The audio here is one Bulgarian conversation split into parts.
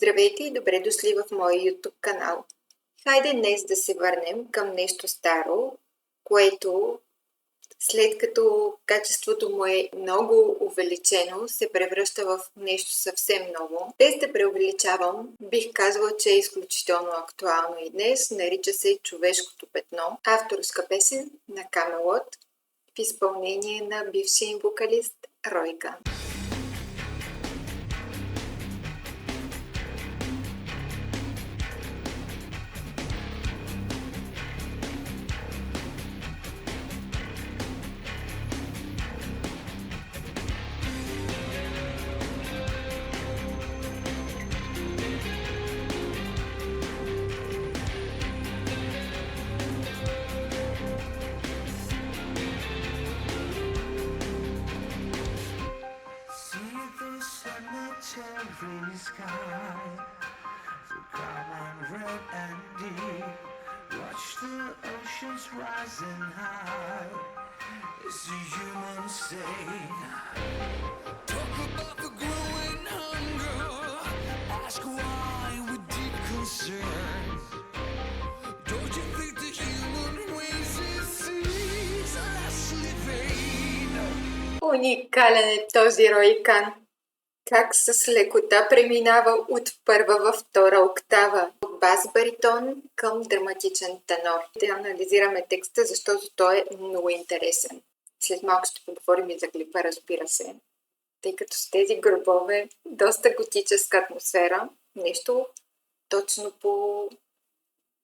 Здравейте и добре дошли в моя YouTube канал. Хайде днес да се върнем към нещо старо, което след като качеството му е много увеличено, се превръща в нещо съвсем ново. Без да преувеличавам, бих казала, че е изключително актуално и днес. Нарича се "Човешкото петно", авторска песен на Камелот в изпълнение на бившия им вокалист Рой Кан. Cemetery sky, so calm and red and deep. Watch the oceans rising high. It's a human state. Talk about the growing hunger. Ask why with deep concern. Don't you think the human race is ceaseless living? Уникален е този Рой Кан. Как с лекота преминава от първа във втора октава, от бас-баритон към драматичен тенор. Да анализираме текста, защото той е много интересен. След малко ще поговорим и за клипа, разбира се, тъй като с тези гробове, доста готическа атмосфера, нещо точно по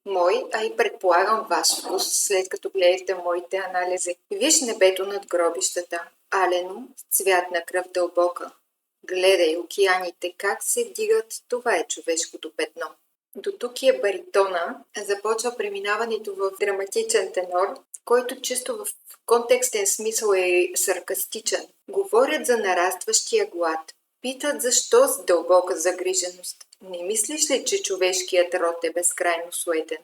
мой, а и предполагам ваш вкус, след като гледате моите анализи. Виж небето над гробищата, алено, с цвят на кръв дълбока. Гледай океаните как се вдигат, това е човешкото петно. До тук е баритона, започва преминаването в драматичен тенор, който чисто в контекстен смисъл е саркастичен. Говорят за нарастващия глад. Питат защо с дълбока загриженост. Не мислиш ли, че човешкият род е безкрайно суетен?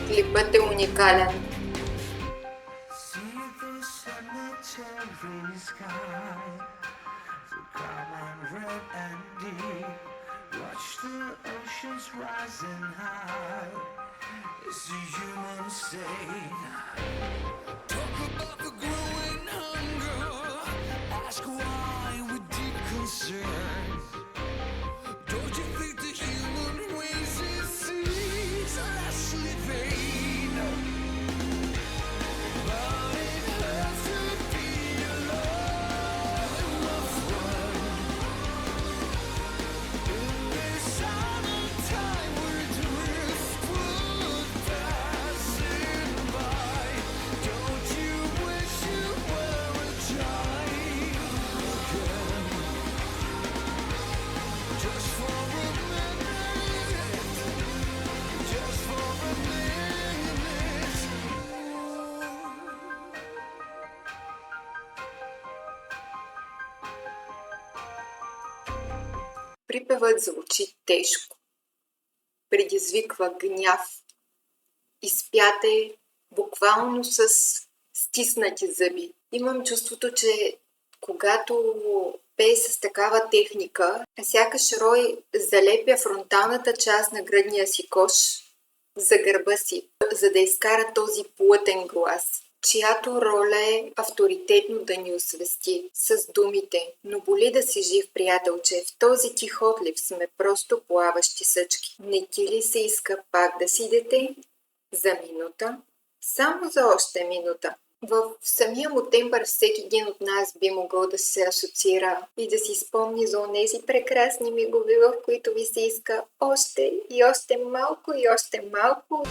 Клипът е уникален. Cemetery sky, so calm and red and deep. Watch the oceans rising high. It's a human state. Talk about the growing hunger. Ask why with deep concern. Don't you think the human race is ceaseless living? But it hurts to be alone, loved one. In this summertime we're driftwood passing by. Don't you wish you were a child again? Just for a minute, just for a minute. Припевът звучи тежко. Предизвиква гняв. Изпяте буквално с стиснати зъби. Имам чувството, че когато пее с такава техника, сякаш Рой залепя фронталната част на гръдния си кош за гърба си, за да изкара този плътен глас, чиято роля е авторитетно да ни освести с думите: "Но боли да си жив, приятелче, в този тих отлив сме просто плаващи съчки. Не ти ли се иска пак да си дете? За минута? Само за още минута." В самия му тембър всеки един от нас би могъл да се асоциира и да си спомни за онези прекрасни мигове, в които ви се иска още и още малко и още малко.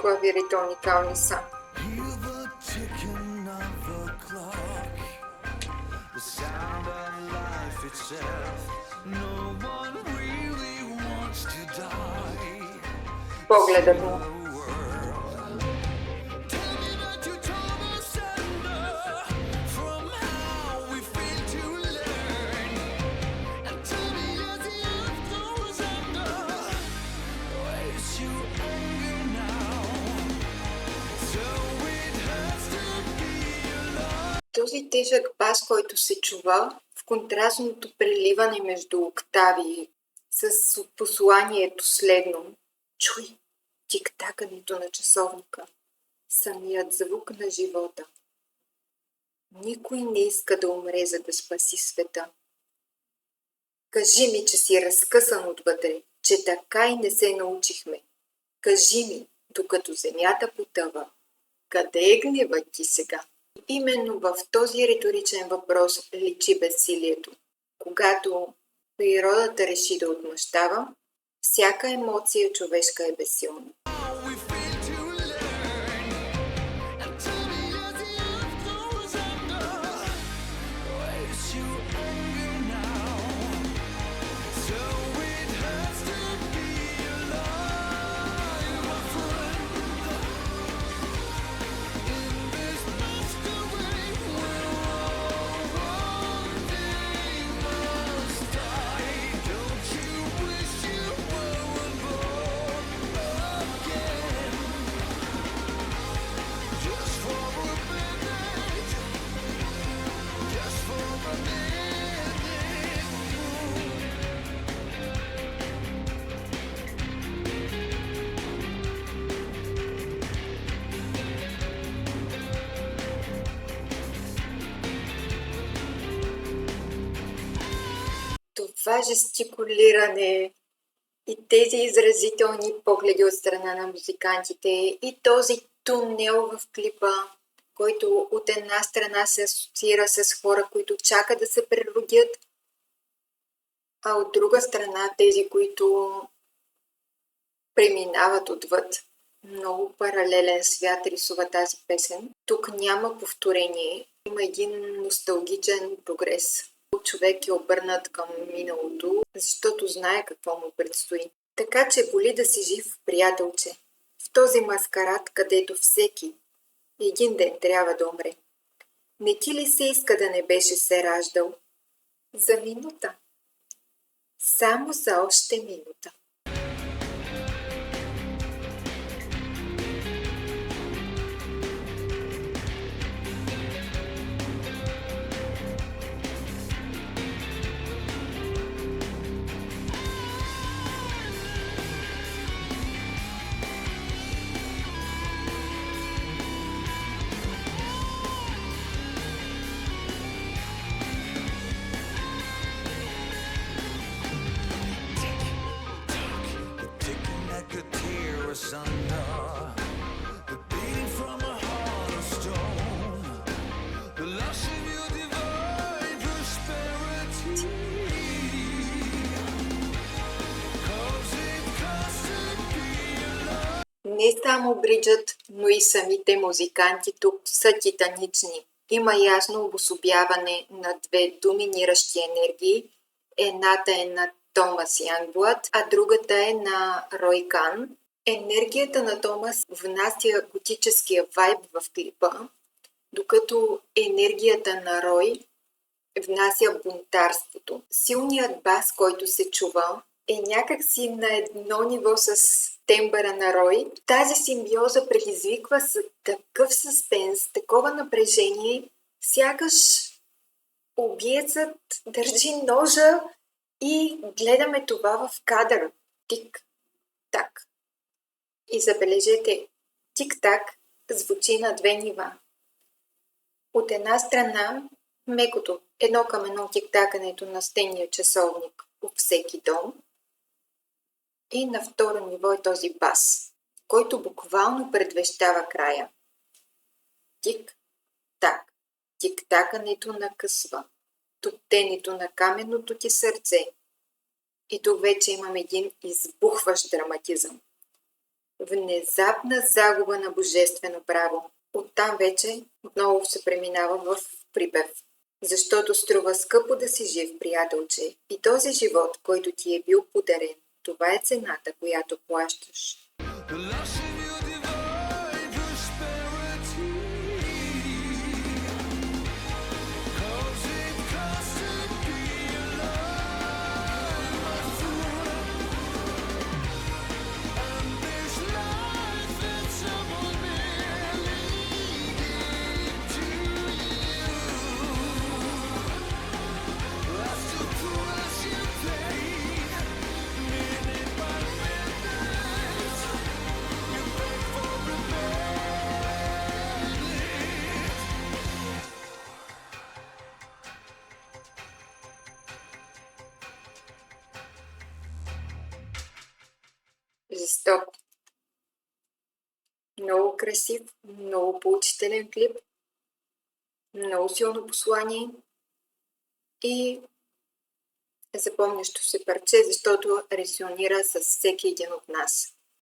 Клавирите уникални са. Hear the ticking of the clock, the sound of life itself. No one really wants to die. Погледът му. Tell me that you told us surrender from how we fail to learn. And tell me as the earth goes under, Този тежък бас, който се чува в контрастното преливане между октави с посланието следно. Чуй тик-такането на часовника, самият звук на живота. Никой не иска да умре, за да спаси света. Кажи ми, че си разкъсан отвътре, че така и не се научихме. Кажи ми, докато земята потъва, къде е гневът ти сега? Именно в този риторичен въпрос личи безсилието. Когато природата реши да отмъщава, всяка емоция човешка е безсилна. We fail to learn, and tell me as the earth goes under, where's your anger now? So it hurts to be alive, my friend. In this masquerade, we'll all one day must die. Don't you wish you were born again? Just for a minute, just for a minute. Това жестикулиране и тези изразителни погледи от страна на музикантите и този тунел в клипа, който от една страна се асоциира с хора, които чакат да се преродят, а от друга страна тези, които преминават отвъд. Много паралелен свят рисува тази песен. Тук няма повторение, има един носталгичен прогрес. Човек е обърнат към миналото, защото знае какво му предстои. Така че боли да си жив, приятелче, в този маскарад, където всеки един ден трябва да умре. Не ти ли се иска да не беше се раждал? За минута. Само за още минута. The ticking that could tear us under, the beating from a heart of stone, the loss of your divine prosperity. 'Cause it costs to be alive. Не само бриджът, но и самите музиканти тук са титанични. Има ясно обособяване на две доминиращи енергии. Едната е на Томас Янгблад, а другата е на Рой Кан. Енергията на Томас внася готическия вайб в клипа, докато енергията на Рой внася бунтарството. Силният бас, който се чува, е някакси на едно ниво с тембъра на Рой. Тази симбиоза предизвиква с такъв съспенс, такова напрежение, сякаш убиецът държи ножа и гледаме това в кадър. Тик-так. И забележете, тик-так звучи на две нива. От една страна, мекото, едно към едно тик-такането на стенния часовник по всеки дом. И на второ ниво е този бас, който буквално предвещава края. Тик-так. Тик-такането накъсва. Туптенето на каменното ти сърце. И тук вече имам един избухващ драматизъм. Внезапна загуба на божествено право. Оттам вече отново се преминава в припев. Защото струва скъпо да си жив, приятелче. И този живот, който ти е бил подарен, това е цената, която плащаш. The loss of your divine prosperity. 'Cause it costs to be alive, my friend. And this life that someone barely gave to you. стоп. Много красив, много поучителен клип, много силно послание и запомнящо се парче, защото резонира с всеки един от нас.